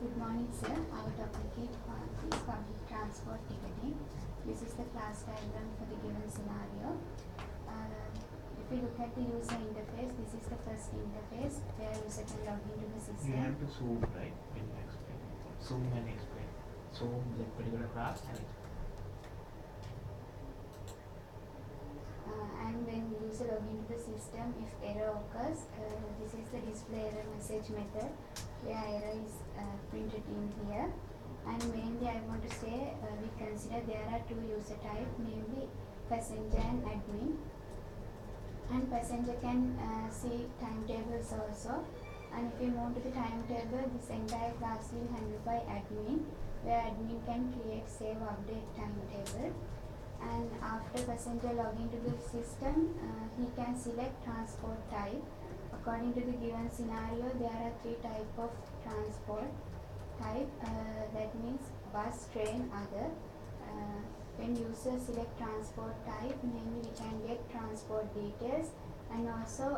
Good morning, sir. Our topic is public transport ticketing. This is the class diagram for the given scenario. If we look at the user interface, this is the first interface where user can log into the system. You have to zoom, right? When you explain. Zoom and explain. Zoom the particular class and explain. And when user log into the system, if error occurs, this is the display error message method where error is printed in here. And mainly I want to say we consider there are two user types, namely passenger and admin. And passenger can see timetables also. And if we move to the timetable, this entire class will handled by admin, where admin can create, save, update timetable. And after passenger login to the system, he can select transport type. According to the given scenario, there are three types of transport type. That means bus, train, other. When user select transport type, namely we can get transport details, and also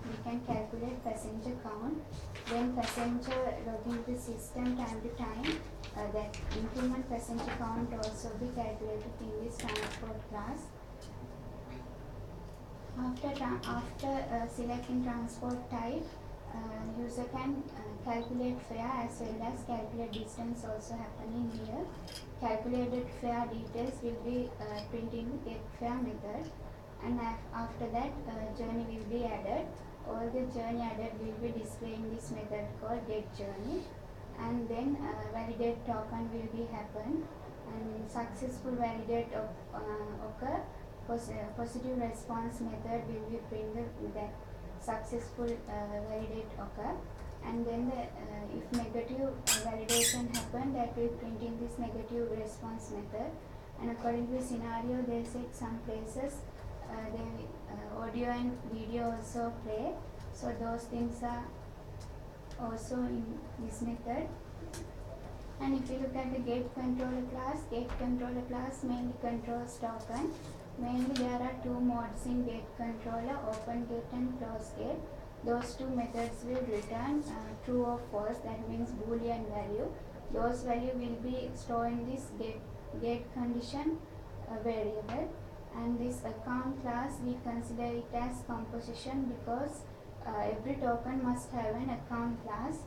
we can calculate passenger count. When passenger login to the system time to time, that increment passenger count also be calculated in this transport class. After selecting transport type, user can calculate fare as well as calculate distance also happening here. Calculated fare details will be printed in the get fare method, and after that journey will be added. All the journey added will be displayed in this method called get journey, and then validate token will be happen, and successful validate occur. Positive response method will be printed with that successful validate occur, and then if negative validation happen, that will print in this negative response method. And according to the scenario, they said some places audio and video also play, so those things are also in this method. And if you look at the gate controller class mainly controls token. Mainly there are two modes in gate controller, open gate and close gate. Those two methods will return true or false, that means boolean value. Those value will be stored in this gate condition variable. And this account class, we consider it as composition because every token must have an account class.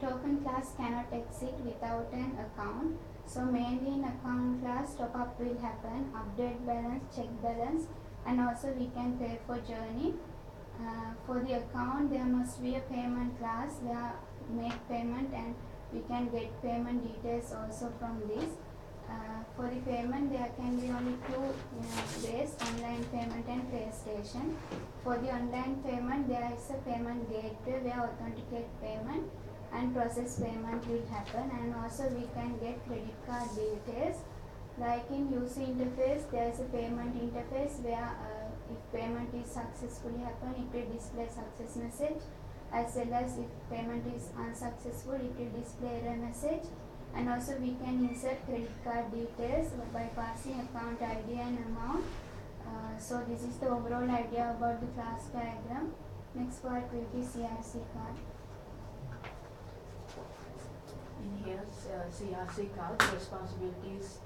Token class cannot exist without an account. So mainly in account class, top up will happen, update balance, check balance, and also we can pay for journey. For the account, there must be a payment class where make payment, and we can get payment details also from this. For the payment, there can be only two ways, online payment and PlayStation. For the online payment, there is a payment gateway where authenticate payment and process payment will happen, and also we can get credit card details. Like in user interface, there is a payment interface where if payment is successfully happen, it will display success message, as well as if payment is unsuccessful, it will display error message. And also we can insert credit card details by passing account ID and amount. So this is the overall idea about the class diagram. Next part will be CRC card. In here, CRC card responsibilities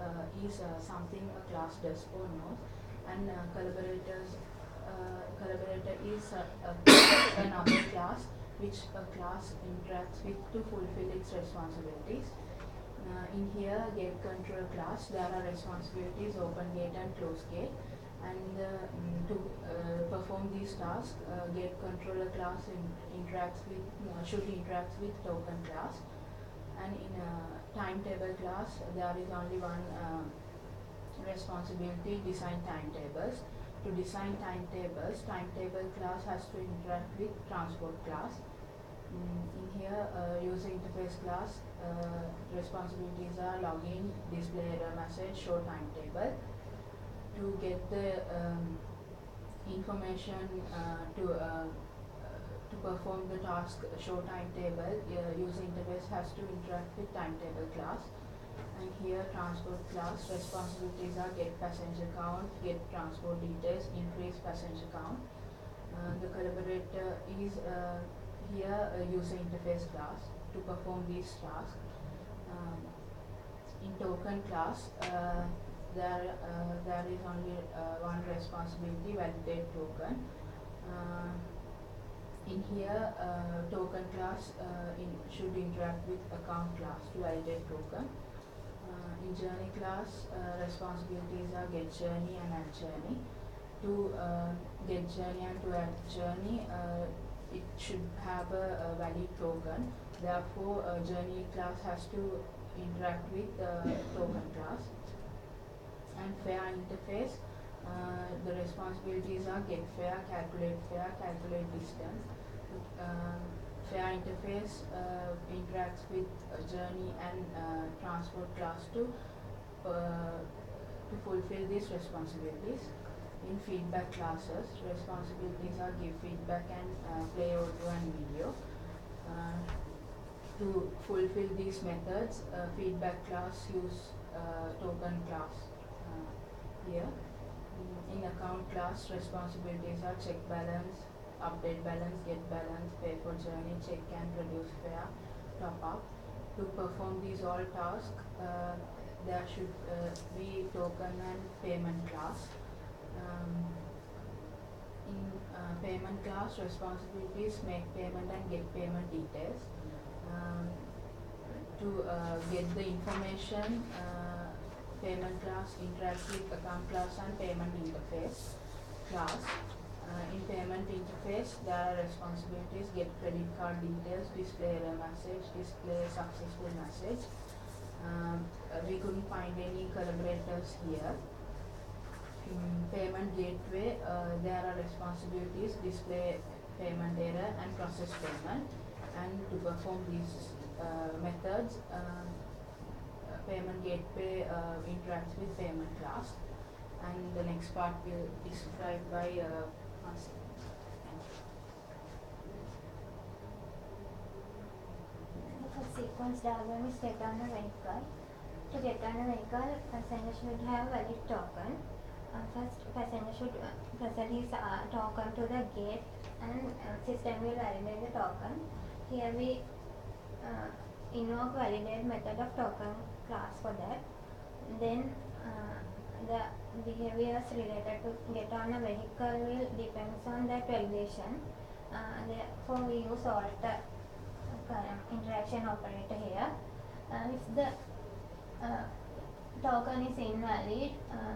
is something a class does or knows, and collaborator is another class which a class interacts with to fulfill its responsibilities. In here, gate control class, there are responsibilities open gate and close gate, and to perform these tasks, gate controller class should interact with token class. And in timetable class, there is only one responsibility: design timetables. To design timetables, timetable class has to interact with transport class. In here, user interface class responsibilities are login, display error message, show timetable. To get the information to perform the task show timetable, user interface has to interact with timetable class. And here transport class responsibilities are get passenger count, get transport details, increase passenger count. The collaborator is here a user interface class. to perform these tasks. In token class, there is only one responsibility, validate token. In here, token class should interact with account class to validate token. In journey class, responsibilities are get journey and add journey. To get journey and to add journey, it should have a valid token. Therefore, journey class has to interact with token class. And fare interface, the responsibilities are get fare, calculate distance. Fare interface interacts with journey and transport class to fulfill these responsibilities. In feedback classes, responsibilities are give feedback and play audio and video. To fulfill these methods, feedback class use token class here. In account class, responsibilities are check balance, update balance, get balance, pay for journey, check and produce fare, top up. To perform these all tasks, there should be token and payment class. In payment class, responsibilities make payment and get payment details. To get the information, payment class interacts with account class and payment interface class. In payment interface, there are responsibilities, get credit card details, display error message, display successful message. We couldn't find any collaborators here. In payment gateway, there are responsibilities, display payment error and process payment. And to perform these methods, payment gateway interacts with payment class. And the next part will be described by Marcy. The sequence diagram is get on a vehicle. To get on a vehicle, passenger should have valid token. First, passenger should present his token to the gate, and system will validate the token. Here we invoke validate method of token class for that. Then the behaviors related to get on a vehicle will depends on that validation. Therefore, we use alter interaction operator here. If the token is invalid,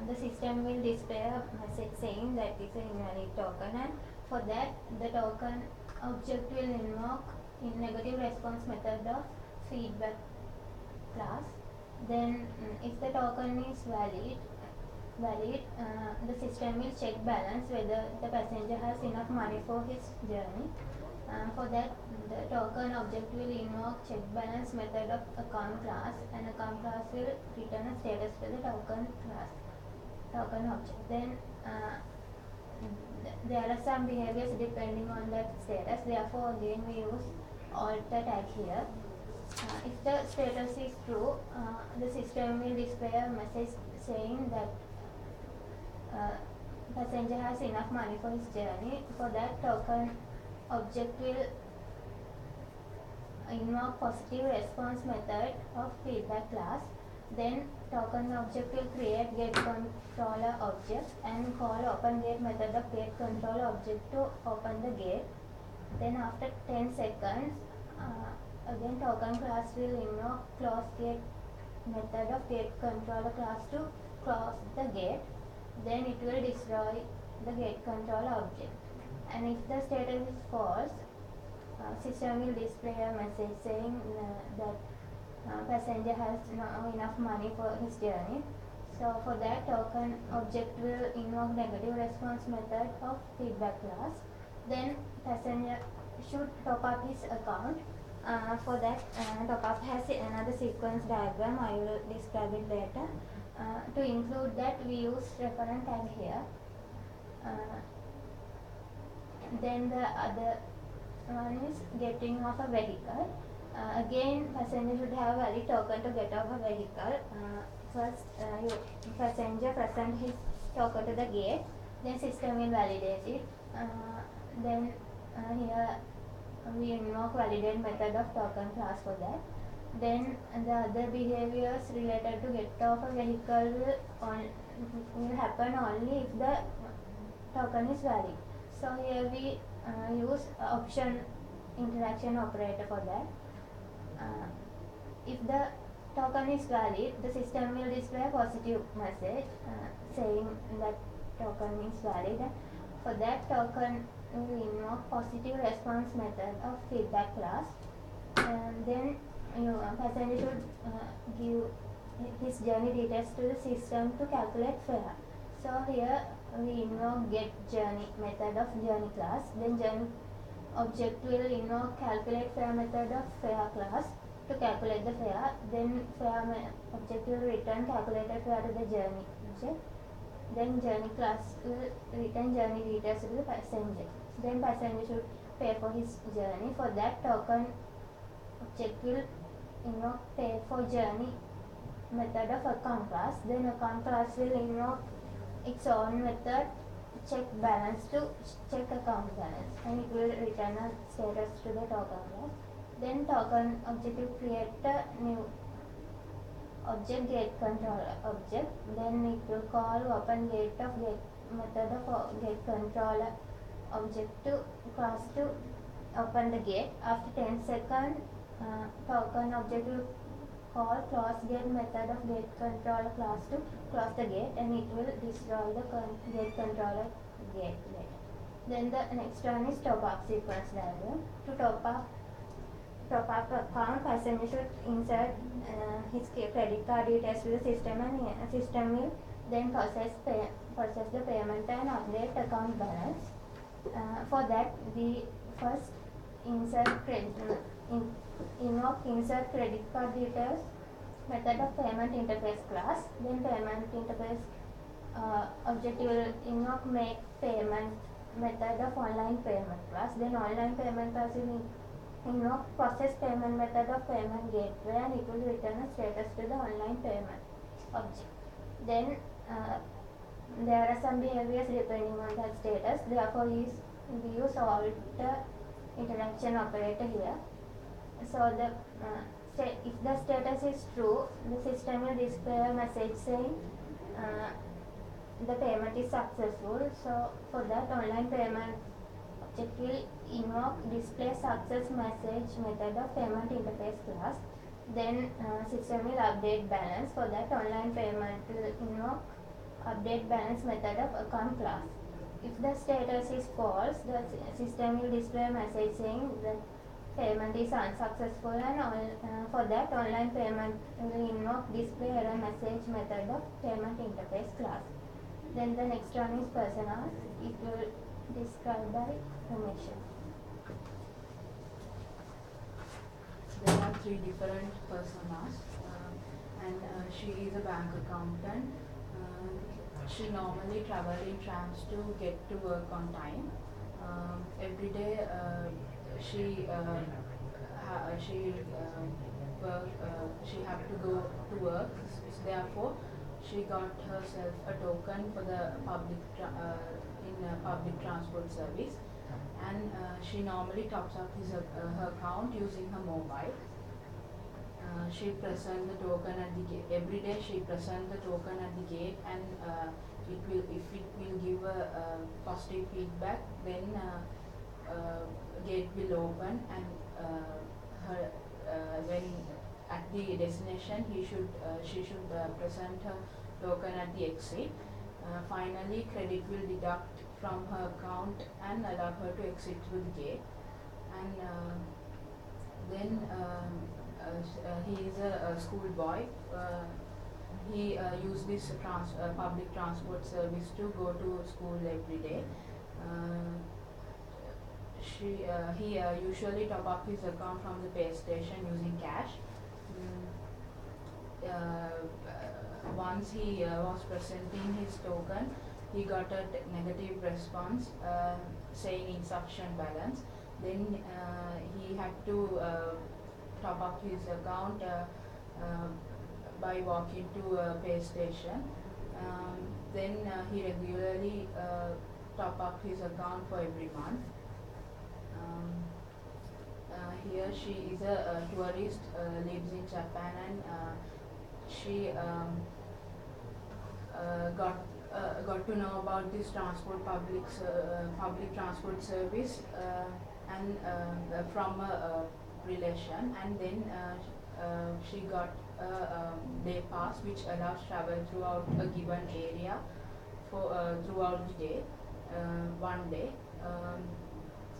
the system will display a message saying that it's an invalid token, and for that the token object will invoke in negative response method of feedback class. Then if the token is valid, the system will check balance whether the passenger has enough money for his journey. For that, the token object will invoke check balance method of account class, and account class will return a status to the token class, token object. Then there are some behaviors depending on that status. Therefore, again we use alter tag here. If the status is true, the system will display a message saying that passenger has enough money for his journey. For that, token object will invoke positive response method of feedback class. Then token object will create gate controller object and call open gate method of gate controller object to open the gate. Then after 10 seconds, again token class will invoke close gate method of gate controller class to close the gate. Then it will destroy the gate controller object. And if the status is false, system will display a message saying that passenger has not enough money for his journey. So for that, token object will invoke negative response method of feedback class. Then passenger should top up his account. For that, top up has another sequence diagram. I will describe it later. To include that, we use reference tag here. Then the other one is getting off a vehicle. Again, passenger should have a valid token to get off a vehicle. First, passenger present his token to the gate. Then system will validate it. Then here we invoke validate method of token class for that. Then the other behaviors related to get off a vehicle will happen only if the token is valid. So here we use option interaction operator for that. If the token is valid, the system will display a positive message saying that token is valid. For that token, we invoke positive response method of feedback class, and then passenger should give his journey details to the system to calculate fare. So here we invoke get journey method of journey class. Then journey object will invoke calculate fare method of fare class to calculate the fare. Then fare object will return calculated fare to the journey object. Then journey class will return journey details to the passenger. Then passenger should pay for his journey. For that token object will invoke pay for journey method of account class. Then account class will invoke its own method check balance to check account balance, and it will return a status to the token class. Then token object will create a new object get controller object. Then it will call open gate of get method of get controller object to class to open the gate. After 10 seconds, token object will call close gate method of get controller class to close the gate, and it will destroy the gate controller gate. Then the next one is top up sequence diagram. To top up account, passenger should insert his credit card details to the system, and system will then process the payment and update account balance. For that, we first invoke insert credit card details method of payment interface class. Then payment interface object will invoke make payment method of online payment class. Then online payment class will invoke process payment method of payment gateway, and it will return a status to the online payment object. Then there are some behaviors depending on that status. Therefore, we use alt interaction operator here. So if the status is true, the system will display a message saying the payment is successful. So for that, online payment object will invoke display success message method of payment interface class. Then system will update balance. For that, online payment will invoke update balance method of account class. If the status is false, the system will display a message saying that payment is unsuccessful, and for that, online payment will invoke display error message method of payment interface class. Then the next one is personas. It will describe by permission. There are three different personas, and she is a bank accountant. She normally travels in trams to get to work on time. Every day she have to go to work. Therefore, she got herself a token for the public transport service, and she normally tops up her account using her mobile. She present the token at the gate every day. She present the token at the gate, and if it will give a positive feedback, then gate will open, and when at the destination she should present her token at the exit. Finally, credit will deduct from her account and allow her to exit through the gate. And then he is a schoolboy. He uses this public transport service to go to school every day. He usually top up his account from the pay station using cash. Once he was presenting his token, he got a negative response saying insufficient balance. Then he had to top up his account by walking to a pay station. Then he regularly top up his account for every month. here she is a tourist, lives in Japan, and she got to know about this public transport service and from a relation, and then she got a day pass which allows travel throughout a given area for throughout the day, one day.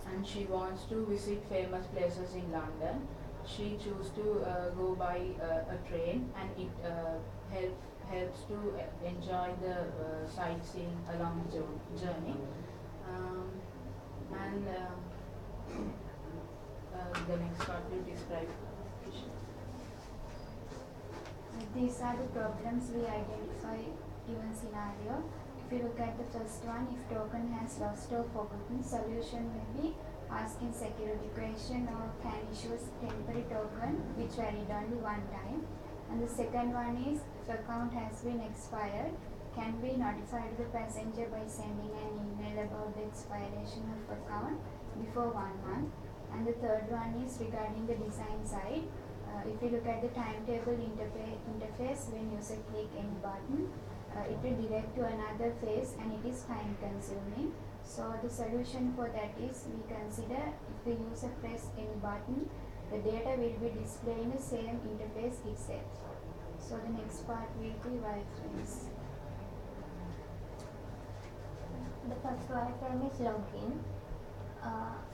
And she wants to visit famous places in London. She chose to go by a train, and it helps to enjoy the sightseeing along the journey. And the next part will describe. These are the problems we identify given scenario. If you look at the first one, if token has lost or forgotten, solution may be asking security question or can issue temporary token which valid only one time. And the second one is if account has been expired, can we notify the passenger by sending an email about the expiration of account before 1 month. And the third one is regarding the design side. If you look at the timetable interface, when user click any button, it will direct to another phase and it is time consuming. So the solution for that is we consider if the user press any button, the data will be displayed in the same interface itself. So the next part will be wireframes. The first wireframe is login.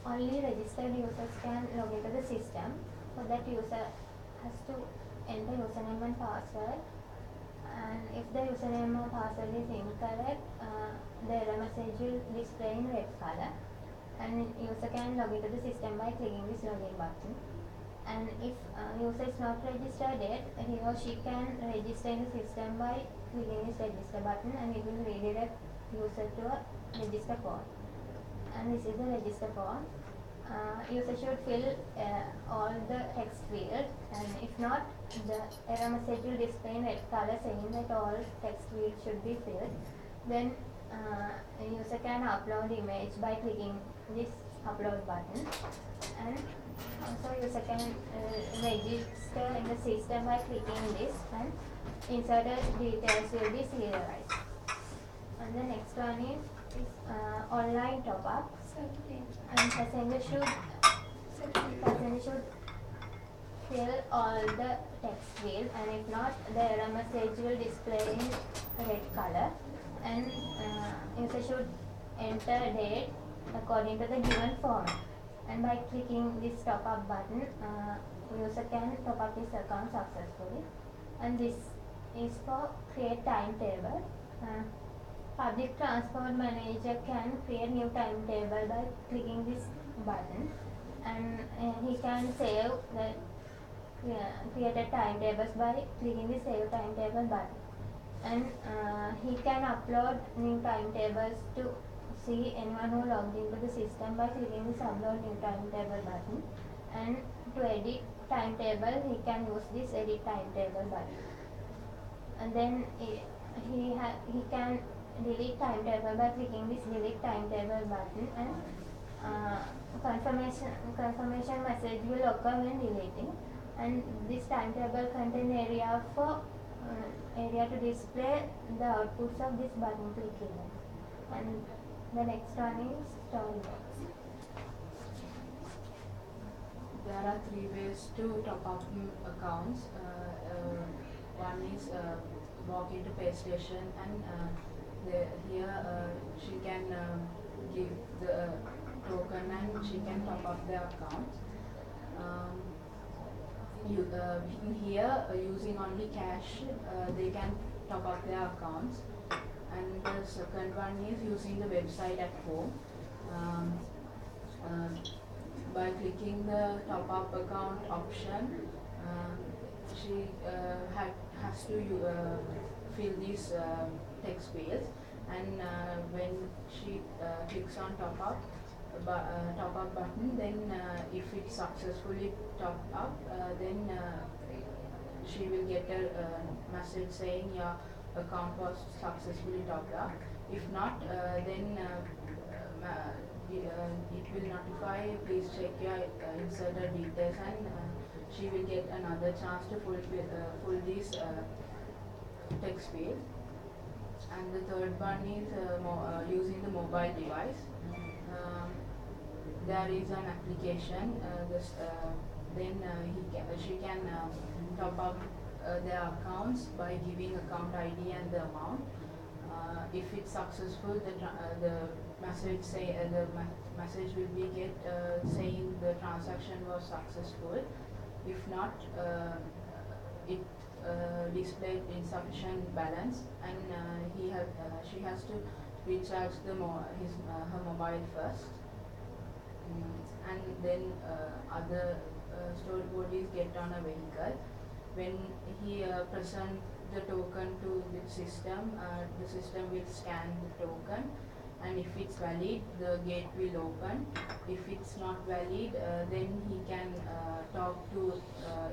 Only registered users can log into the system. For that, user has to enter username and password. And if the username or password is incorrect, the error message will display in red color. And user can log into the system by clicking this login button. And if user is not registered yet, he or she can register in the system by clicking this register button, and it will redirect user to a register form. And this is the register form. User should fill all the text field, and if not, the error message will display in red color saying that all text field should be filled. Then user can upload image by clicking this upload button, and also user can register in the system by clicking this, and inserted details will be serialized. And the next one is online top up. And passenger should fill all the text field, and if not, the error message will display in red color. And user should enter date according to the given format. And by clicking this top up button, user can top up his account successfully. And this is for create timetable. Public transport manager can create new timetable by clicking this button, and he can save the created timetables by clicking the save timetable button. And he can upload new timetables to see anyone who logged into the system by clicking this upload new timetable button. And to edit timetable, he can use this edit timetable button. And then he can delete timetable by clicking this delete timetable button, and confirmation message will occur when deleting. And this timetable contain area for area to display the outputs of this button clicking. And the next one is storybox. There are 3 ways to top up accounts. One is walk into pay station, and here she can give the token and she can top up the account. In here, using only cash, they can top up their accounts. And the second one is using the website at home. By clicking the top up account option, she has to fill these text fields, and when she clicks on top up button, then if it's successfully topped up, then she will get a message saying your account was successfully topped up. If not, then it will notify, please check your inserted details, and she will get another chance to fill this text field. And the third one is using the mobile device. Um, there is an application, she can top up their accounts by giving account ID and the amount. If it's successful, the message will be saying the transaction was successful. If not, it displayed insufficient balance, and she has to recharge her mobile first. And then other storyboards get on a vehicle. When he presents the token to the system will scan the token, and if it's valid, the gate will open. If it's not valid, then he can talk to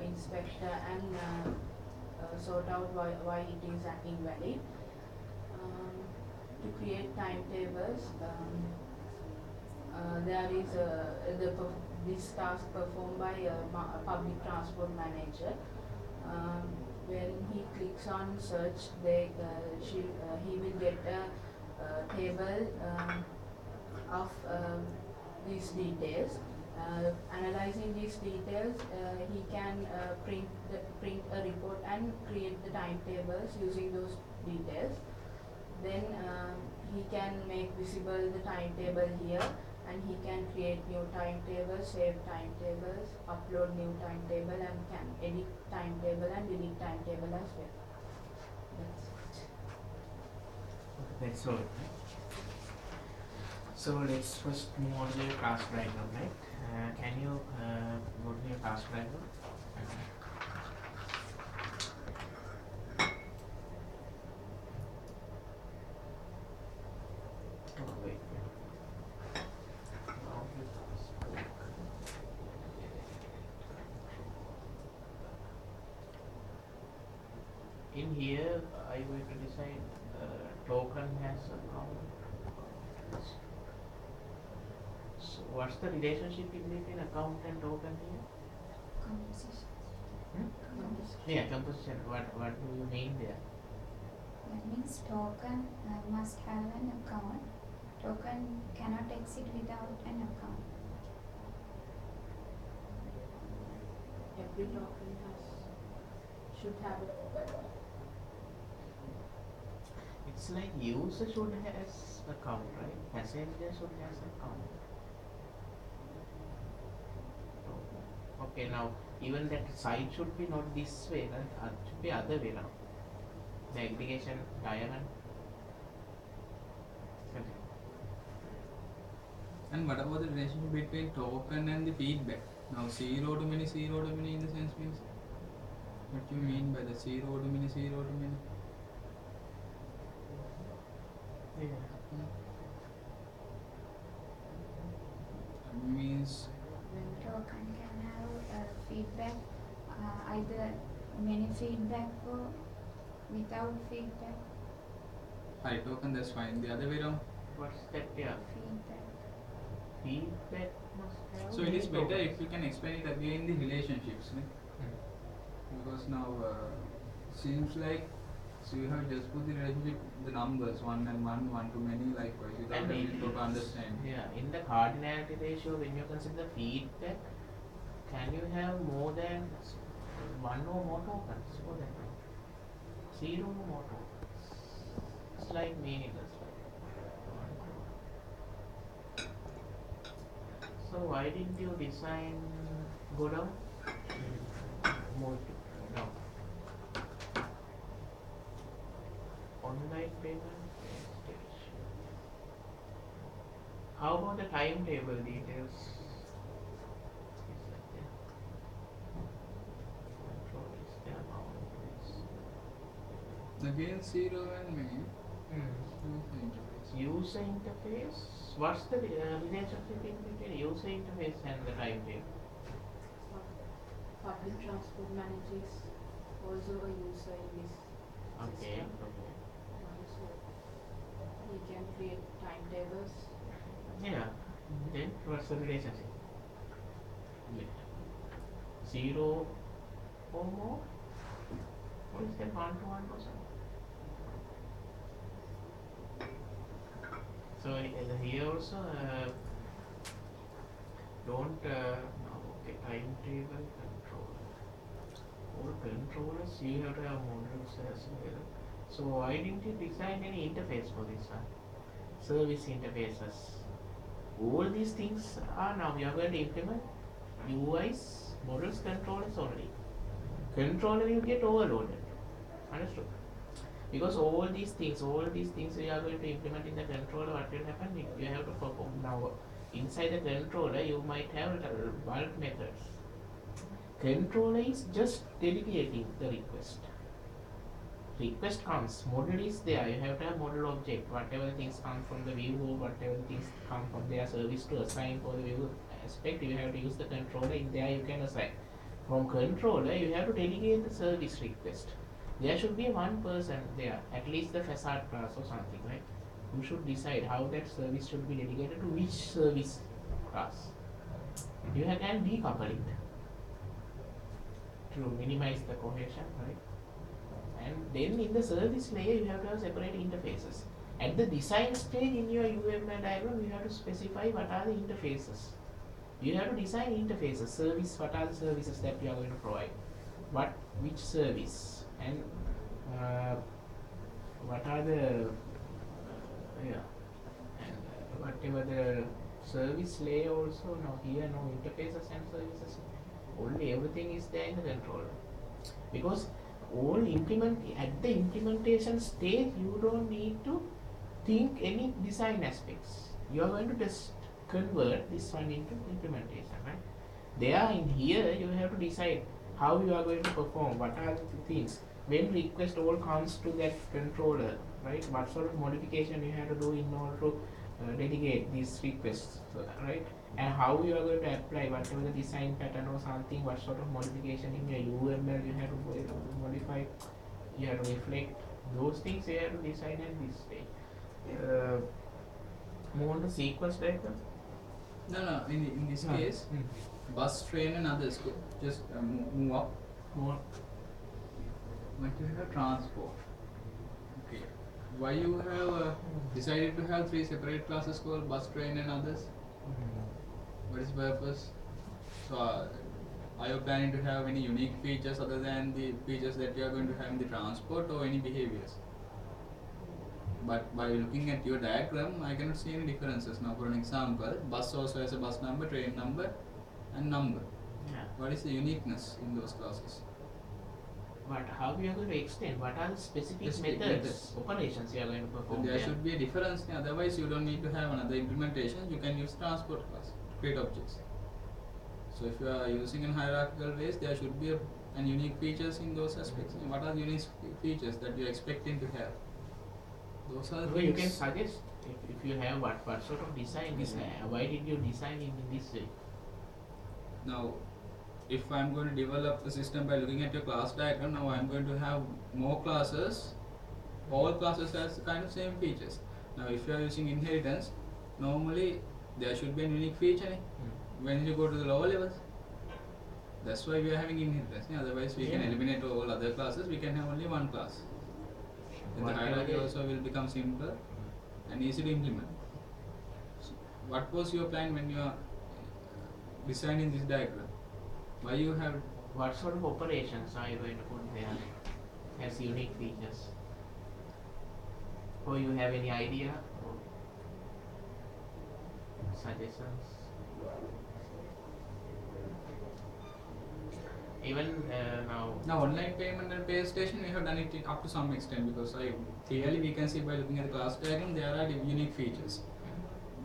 inspector and sort out why it is invalid. To create timetables, there is this task performed by a public transport manager. When he clicks on search, he will get a table of these details. Analyzing these details, he can print a report and create the timetables using those details. Then he can make visible the timetable here, and he can create new timetables, save timetables, upload new timetable, and can edit timetable and delete timetable as well. That's it. Okay, that's all. So let's first move on to your class diagram, right? Can you go to your class diagram? Oh, wait. In here, I will to design token has account. So what's the relationship between account and token here? Composition. Yeah, composition. What do you mean there? That means token must have an account. Token cannot exist without an account. Every token should have a It's like user should has account, right? Passenger should has account. Okay, now even that side should be not this way, right? It should be other way now. The aggregation diagram. And what about the relationship between token and the feedback? Now, zero to many in the sense means what do you mean by the zero to many? Yeah. Means Token can have feedback, either many feedback or without feedback. high token, that's fine. The other way around. What's that? Yeah. Feedback. Feedback must have. So it is many better tokens. if you can explain it again the relationships, right? Because now seems like so you have just put the relationship, the numbers one and one to many, likewise without And having in- to understand. Yeah, in the cardinality ratio, when you consider feedback, can you have more than one or more tokens for that? Zero or more tokens. It's like meaningless, right? So why didn't you design go down? More to, no. Online payment station. How about the timetable details? Is that there? Control is the amount is. Again, zero and many. User interface. What's the relationship between user interface and the timetable? public transport manager is also a user in this Okay. system. Okay. So he can create timetables. Yeah. Then what's the relationship? Yeah. 0 or more? Or is that 1 to 1 or something? So here also don't no, okay, timetable controller. All controllers you have to have modules as well. So why didn't you design any interface for this one? Service interfaces. All these things are now you are going to implement UIs, models, controllers only. Controller will get overloaded. Understood? Because all these things we are going to implement in the controller, what will happen? You have to perform. Now, inside the controller, you might have bulk methods. Controller is just delegating the request. Request comes, model is there, you have to have model object, whatever things come from the view or whatever things come from their service to assign for the view aspect, you have to use the controller. In there you can assign. From controller, you have to delegate the service request. There should be one person there, at least the facade class or something, right? You should decide how that service should be dedicated to which service class. You can decouple it to minimize the cohesion, right? And then in the service layer, you have to have separate interfaces. At the design stage in your UML diagram, you have to specify what are the interfaces. You have to design interfaces, service, what are the services that you are going to provide, which service, and what are the and whatever the service layer also. Now here no interfaces and services, only everything is there in the controller. Because at the implementation stage, you don't need to think any design aspects. You are going to just convert this one into implementation, right? There in here, you have to decide how you are going to perform, what are the things. When request all comes to that controller, right? What sort of modification you have to do in order to delegate these requests, right? And how you are going to apply whatever the design pattern or something, what sort of modification in your UML you have to modify, you have to reflect those things, you have to design at this stage. Move on to sequence diagram. No. In this case, bus, train, and others go. Just move up. More. What you have transport. Okay. Why you have decided to have 3 separate classes called bus, train, and others? What is the purpose? So, are you planning to have any unique features other than the features that you are going to have in the transport, or any behaviors? But by looking at your diagram, I cannot see any differences. Now, for an example, bus also has a bus number, train number, and number. Yeah. What is the uniqueness in those classes? But how you are going to extend? What are the specific methods, operations you are going to perform? There should be a difference. Otherwise, you don't need to have another implementation. You can use transport class to create objects. So, if you are using in hierarchical ways, there should be an unique features in those aspects. What are the unique features that you are expecting to have? Those are you can suggest if you have what sort of design. Why did you design in this way? Now, if I am going to develop a system by looking at your class diagram, now I am going to have more classes. All classes has kind of same features. Now, if you are using inheritance, normally there should be a unique feature. When you go to the lower levels, that's why we are having inheritance. Otherwise, we can eliminate all other classes. We can have only one class. Then the hierarchy also will become simpler and easy to implement. So, what was your plan when you are designing this diagram? Why you have? What sort of operations are you going to put there as unique features? Or you have any idea or suggestions? Even now online payment and pay station, we have done it up to some extent, because clearly we can see by looking at the class diagram there are unique features.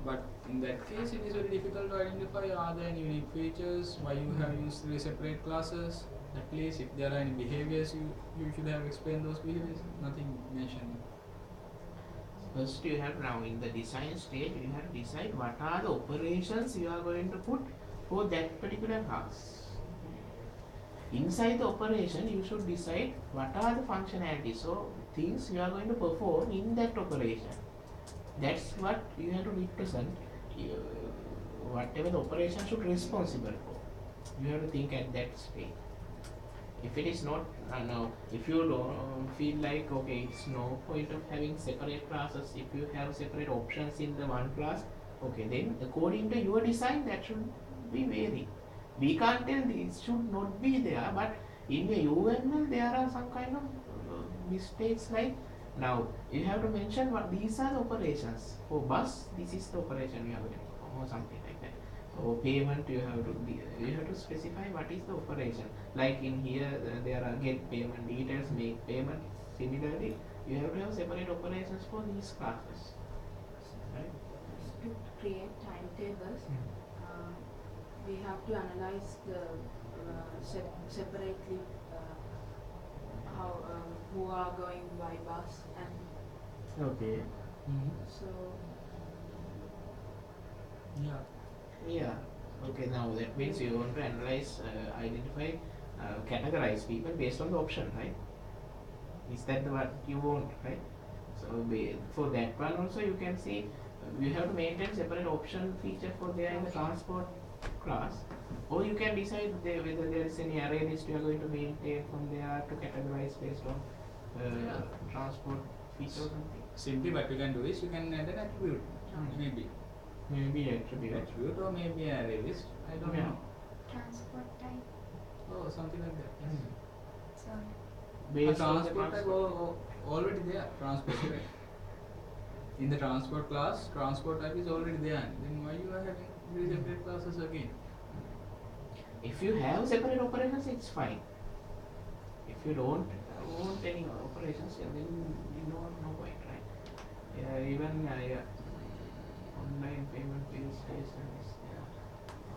But in that case, it is very difficult to identify are there any unique features, why you have used 3 separate classes. At least if there are any behaviors, you should have explained those behaviors. Nothing mentioned. First, you have now in the design stage, you have to decide what are the operations you are going to put for that particular class. Inside the operation, you should decide what are the functionalities, so things you are going to perform in that operation. That's what you have to represent. whatever the operation should responsible for. You have to think at that stage. If it is not now, if you don't feel like okay, it's no point of having separate classes. If you have separate options in the one class, okay, then according to your design, that should be vary. We can't tell this should not be there, but in the UML there are some kind of mistakes like now you have to mention what these are the operations for bus. This is the operation you have to perform or something like that. Or payment you have to specify what is the operation. Like in here there are get payment details, make payment. Similarly, you have to have separate operations for these classes. Right? To create timetables, we have to analyze the separately how who are going by bus and Okay. so Yeah. Yeah. Okay. Now that means you want to analyze, identify, categorize people based on the option, right? Is that what you want, right? So for that one also you can see you have to maintain separate option feature for there in the transport class, or you can decide whether there is any array list you are going to maintain from there to categorize based on transport feature or something. Simply what you can do is you can add an attribute. Maybe Maybe attribute. or maybe an array list. I don't Yeah. know. Transport type. Oh, something like that. Sorry. Based on the Transport type already there. Transport right? In the transport class, transport type is already there. Then why you are having three separate classes again? If you have separate operations, it's fine. If you don't want any operations, then you know no point, right? Yeah, even online payment bill stations. Yeah.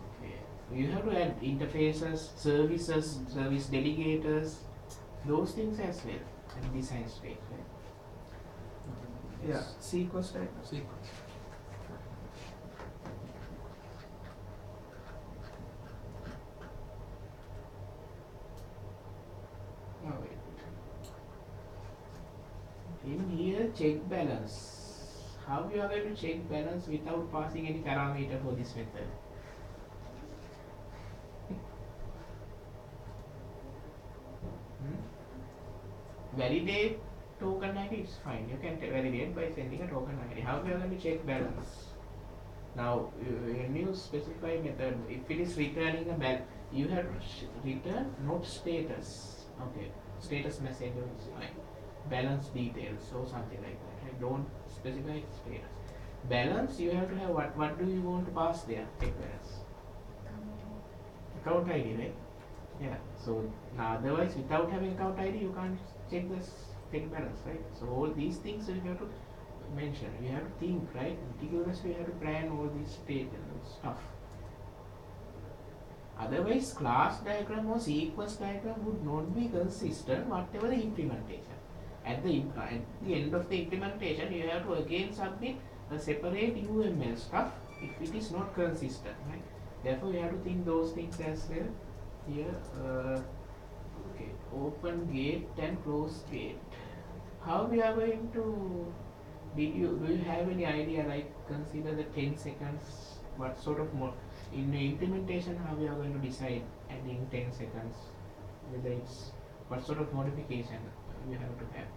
Okay. You have to add interfaces, services, service delegators, those things as well, and design stage, right? Yeah. Sequence type. Sequence. Oh, wait. In here, check balance. How you are going to check balance without passing any parameter for this method? Validate token ID is fine. You can validate by sending a token ID. How we are going to check balance? Now, when you specify method, if it is returning a balance, you have to return not status. Okay, status message is fine. Balance details or something like that. Right? Don't specify status. Balance, you have to have what do you want to pass there? Check balance. Account ID, right? Yeah. So now otherwise, without having account ID, you can't check this check balance, right? So all these things you have to mention. You have to think, right? Meticulously, you have to plan all these state and stuff. Otherwise, class diagram or sequence diagram would not be consistent whatever the implementation. At the end of the implementation, you have to again submit a separate UML stuff if it is not consistent, right? Therefore, you have to think those things as well. Here, okay, open gate and close gate. How we are going to? Do you have any idea? Like consider the 10 seconds. What sort of in the implementation? How we are going to decide adding 10 seconds? Whether it's what sort of modification we have to have.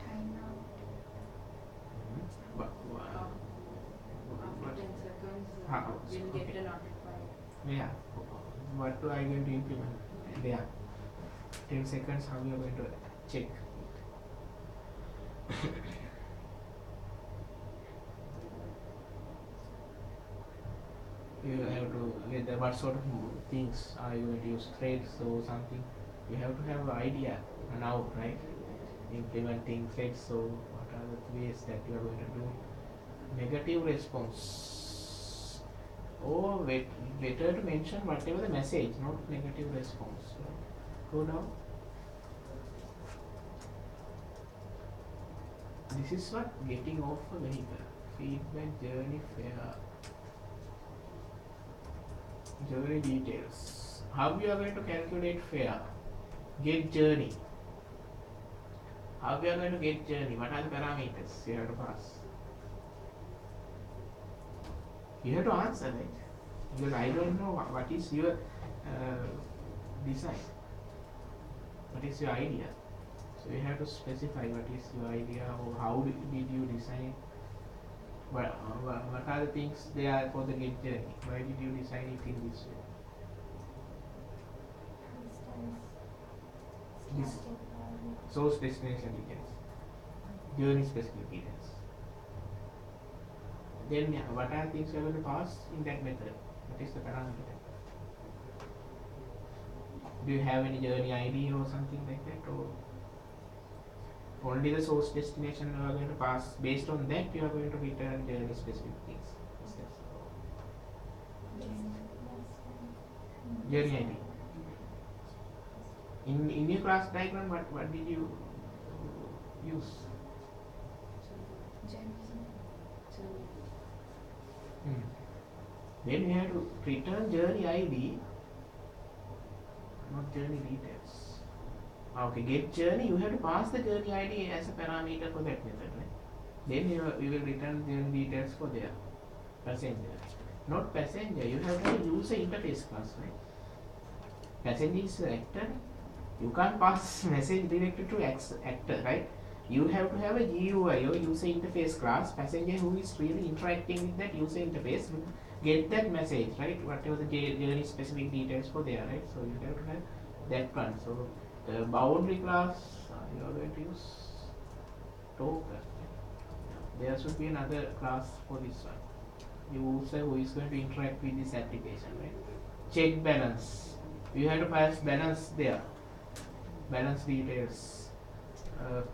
Timeout. after 10 seconds How? we'll get Okay. a notified. Yeah. What do I going to implement? There. 10 seconds. How we are going to check? You have to whether what sort of things are you going to use, threads or something. You have to have an idea now, right? Implementing threads. So what are the ways that you are going to do? Negative response. Or better to mention whatever the message, not negative response. So go down. This is what getting off a vehicle. Feedback journey fare. Journey details. How you are going to calculate fare? Get journey. How we are going to get journey? What are the parameters you have to pass? You have to answer, right? Because I don't know what is your design, what is your idea. So you have to specify what is your idea or how did you design. What are the things there for the get journey? Why did you design it in this way? This source destination details, journey specific details. Then what are things you are going to pass in that method? What is the parameter? Do you have any journey ID or something like that, or only the source destination you are going to pass? Based on that, you are going to return journey specific things. Is that so? Journey ID. In your class diagram, what did you use? Then you have to return journey ID, not journey details. Okay, get journey, you have to pass the journey ID as a parameter for that method, right? Then you will return journey details for their passenger. Not passenger, you have to use a interface class, right? Passenger is the actor. You can't pass message directly to actor, right? You have to have a GUI or user interface class. Passenger who is really interacting with that user interface will get that message, right? Whatever the journey specific details for there, right? So you have to have that one. So the boundary class you are going to use token. There should be another class for this one. User who is going to interact with this application, right? Check balance. You have to pass balance there. Balance details.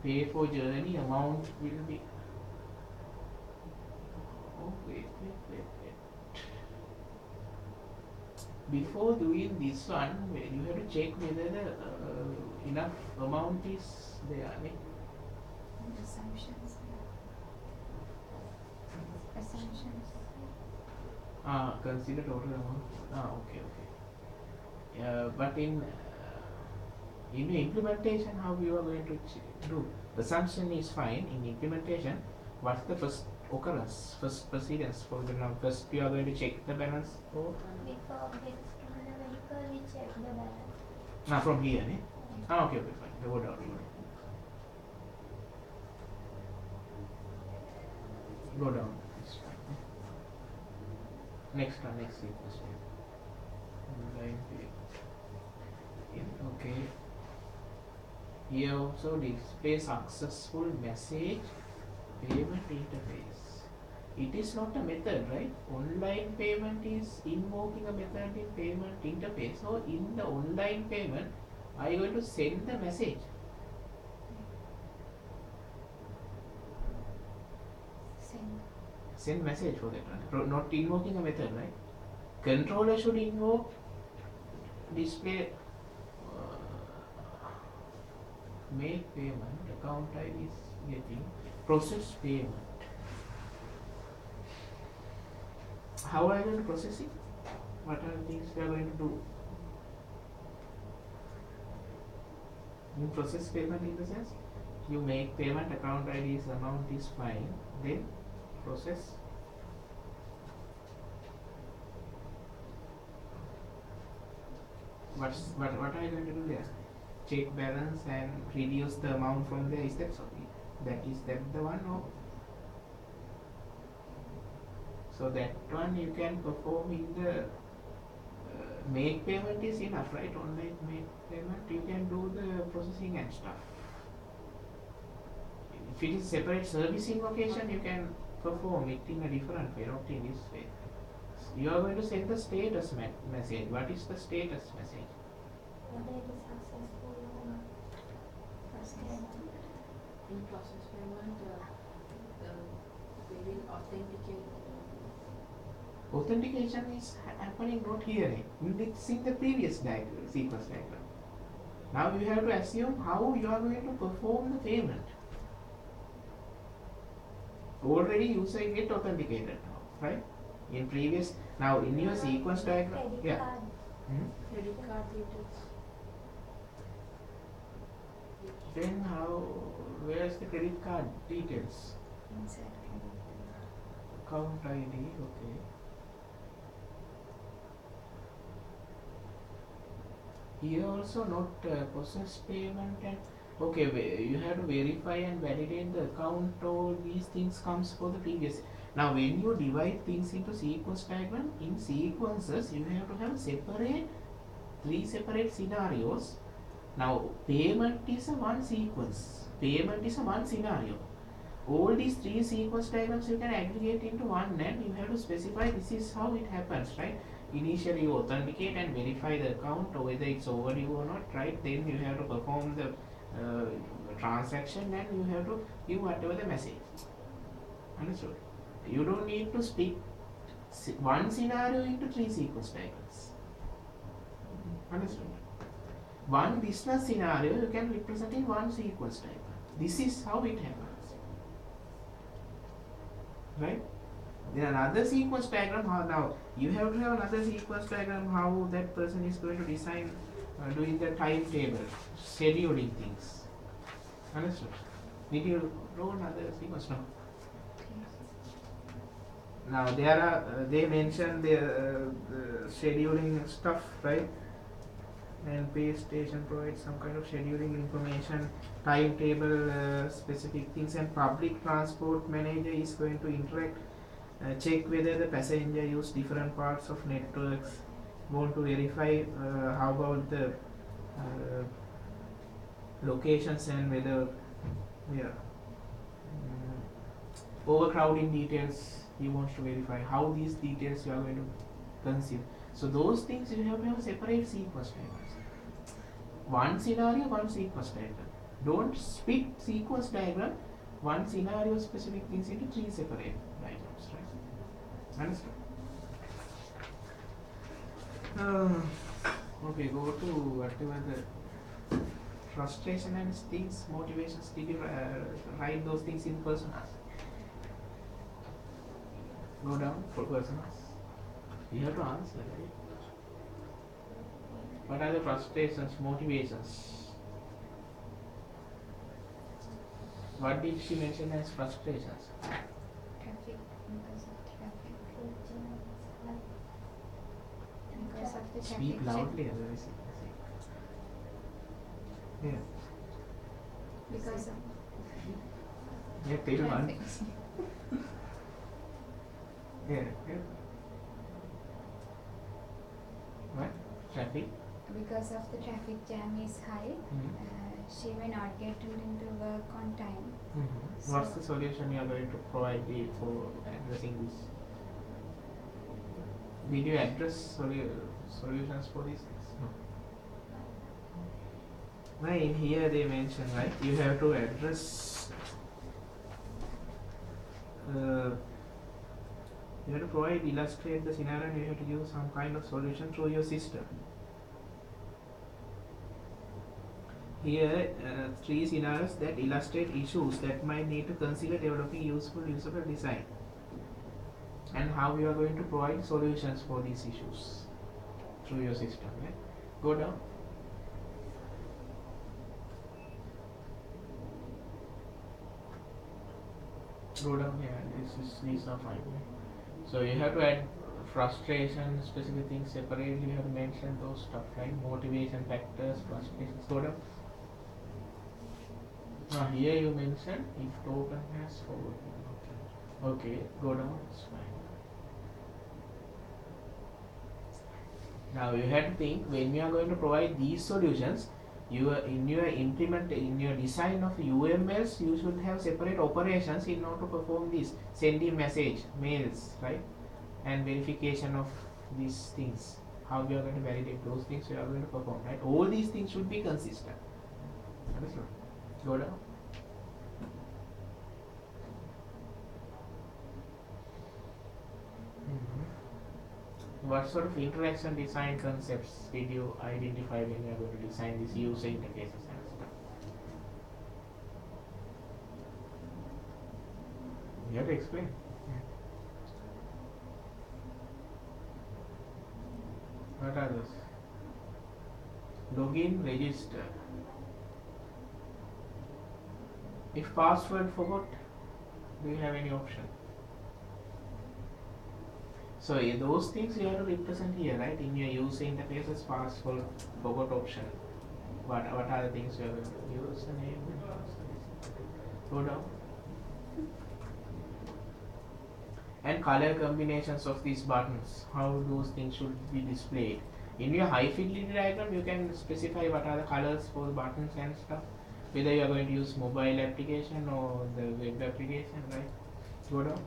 Pay for journey amount will be. Oh, wait. Before doing this one, you have to check whether the enough amount is there. Right? Assumptions. Consider total amount. Okay. But in implementation, how you are going to do? Assumption is fine. In implementation, what's the first occurrence, first precedence for the now? First, you are going to check the balance. Or Before getting to the vehicle, we check the balance. from here, ne? Okay, fine. Go down. Go down. It's fine. Next sequence. Okay. Here also display successful message payment interface. It is not a method, right? Online payment is invoking a method in payment interface. So in the online payment, are you going to send the message? Send message for that one. Not invoking a method, right? Controller should invoke display make payment, account ID is getting process payment. How are you going to process it? What are the things we are going to do? You process payment in the sense you make payment, account ID is amount is fine, then process. What are you going to do there? Check balance and reduce the amount from there. Is that so? Is that the one, or so that one you can perform in the make payment is enough, right? Online make payment you can do the processing and stuff. If it is separate service invocation, you can perform it in a different way, not in this way. You are going to send the status message. What is the status message? Whether it is successful or not. In process payment, we will authenticate. Authentication is happening not here. It's in the previous sequence diagram. Now you have to assume how you are going to perform the payment. Already user get authenticated now, right? In previous, now in your sequence diagram, yeah. Credit card details. Then how? Where is the credit card details? Inside Account ID, okay. Here also not process payment and okay, you have to verify and validate the account. All these things comes for the previous. Now when you divide things into sequence diagram, in sequences you have to have separate three separate scenarios. Now payment is a one sequence. Payment is a one scenario. All these three sequence diagrams you can aggregate into one, and you have to specify this is how it happens, right? Initially you authenticate and verify the account or whether it's overdue or not, right? Then you have to perform the transaction and you have to give whatever the message. Understood? You don't need to split one scenario into three sequence diagrams. Understood? One business scenario you can represent in one sequence diagram. This is how it happens. Right? Then another sequence diagram, how now you have to have another sequence diagram how that person is going to design doing the timetable, scheduling things. Understood? Did you draw another sequence? No. Now there are they mentioned the scheduling stuff, right? And pay station provides some kind of scheduling information, timetable, specific things, and public transport manager is going to interact, check whether the passenger use different parts of networks, want to verify how about the locations and whether overcrowding details he wants to verify, how these details you are going to consume. So those things you have to have separate sequence diagrams. One scenario, one sequence diagram. Don't split sequence diagram, one scenario specific things into three separate diagrams, right? Understood? Okay, go to whatever the frustration and things, motivations. Did you write those things in personas? Go down for personas. You have to answer, right? What are the frustrations, motivations? What did she mention as frustrations? Traffic, because of traffic. Because of the traffic. Speak loudly, otherwise. Yeah. Because of Yeah, tell one. traffic. Yeah. What? Traffic? Because of the traffic jam is high, she may not get into work on time. What's the solution you are going to provide for addressing this? Did you address solutions for these things? No. Now in here they mention, right, you have to address you have to provide, illustrate the scenario, and you have to give some kind of solution through your system. Here, three scenarios that illustrate issues that might need to consider developing useful usable design, and how you are going to provide solutions for these issues through your system. Right? Go down. Go down here. These are fine. So you have to add frustration, specific things separately. You have to mention those stuff, right? Motivation factors, frustrations. Go down. Now here you mentioned if token has forward. Okay, go down. It's fine. Now you have to think when you are going to provide these solutions. In your design of UMLs, you should have separate operations in order to perform this, sending message, mails, right, and verification of these things. How you are going to validate those things you are going to perform, right? All these things should be consistent. Understood? Go down. What sort of interaction design concepts did you identify when you are going to design these user interfaces and stuff? You have to explain. What are those? Login, register. If password forgot, do you have any option? So those things you have to represent here, right? In your user interfaces, pass, forgot option. What are the things you are going to use? The name. Go down. And color combinations of these buttons, how those things should be displayed. In your high fidelity diagram, you can specify what are the colors for the buttons and stuff. Whether you are going to use mobile application or the web application, right? Go down.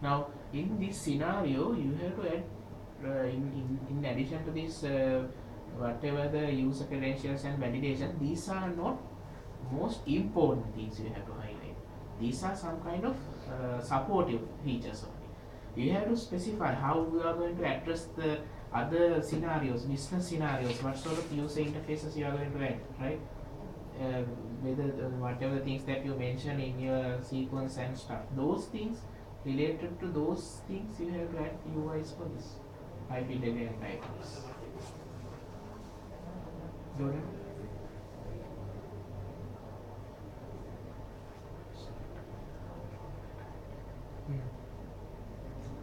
Now, in this scenario, you have to add, in addition to this, whatever the user credentials and validation, these are not most important things you have to highlight. These are some kind of supportive features only. You have to specify how you are going to address the other scenarios, business scenarios, what sort of user interfaces you are going to add, right? Whether whatever things that you mention in your sequence and stuff, those things related to those things you have to add UIs for this high fidelity and diagrams. Jordan?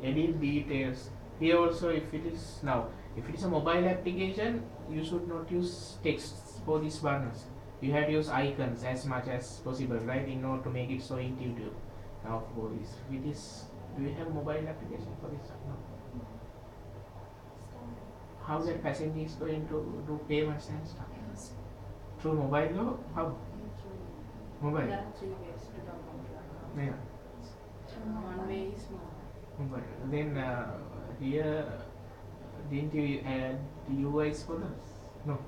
Edit details. Here also, if it is a mobile application, you should not use text for these buttons. You have to use icons as much as possible, right, in order to make it so intuitive. Now for this, do you have mobile application for this? No. How that passenger is going to do payments and stuff? Through mobile or how? Mobile. There are 3 ways to talk about that. Yeah. One way is mobile. Then here, didn't you add UIs for this? No.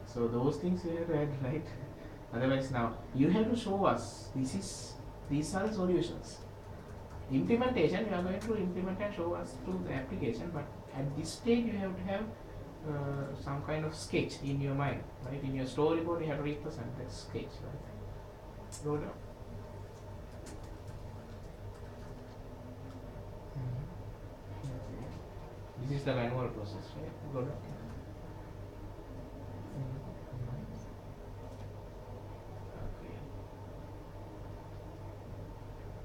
So those things you have to add, right? Otherwise, now you have to show us these are the solutions. Implementation, you are going to implement and show us through the application, but at this stage you have to have some kind of sketch in your mind, right? In your storyboard, you have to represent that sketch, right? Go down. This is the manual process, right? Go down.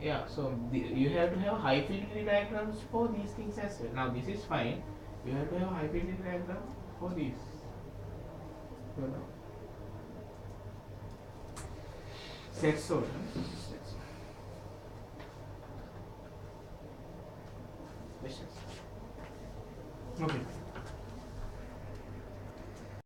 Yeah, so you have to have high fidelity diagrams for these things as well. Now this is fine. You have to have high fidelity diagram for these. Set sort.